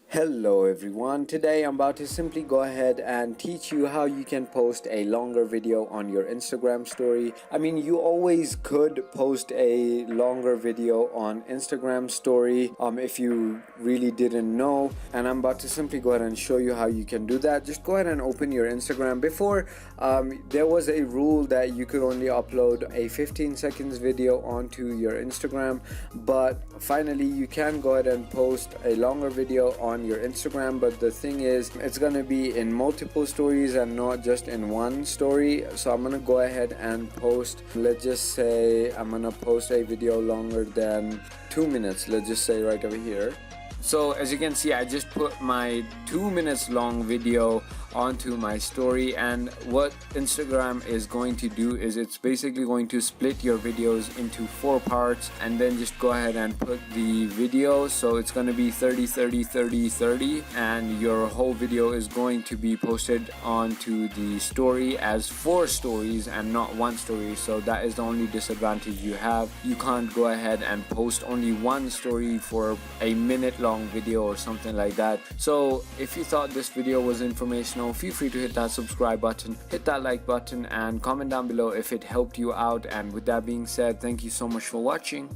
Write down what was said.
Hello everyone, today I'm about to simply go ahead and teach you how you can post a longer video on your Instagram story. I mean, you always could post a longer video on Instagram story if you really didn't know, and I'm about to simply go ahead and show you how you can do that. Just go ahead and open your Instagram. Before, there was a rule that you could only upload a 15 seconds video onto your Instagram, but finally you can go ahead and post a longer video on your Instagram. But the thing is, it's gonna be in multiple stories and not just in one story. So I'm gonna go ahead and post, let's just say I'm gonna post a video longer than 2 minutes, let's just say right over here. So as you can see, I just put my 2 minutes long video onto my story, and what Instagram is going to do is it's basically going to split your videos into 4 parts and then just go ahead and put the video. So it's going to be 30 30 30 30, and your whole video is going to be posted onto the story as 4 stories and not 1 story. So that is the only disadvantage you have. You can't go ahead and post only 1 story for a minute long video or something like that. So if you thought this video was informational, feel free to hit that subscribe button, hit that like button, and comment down below if it helped you out. And with that being said, thank you so much for watching.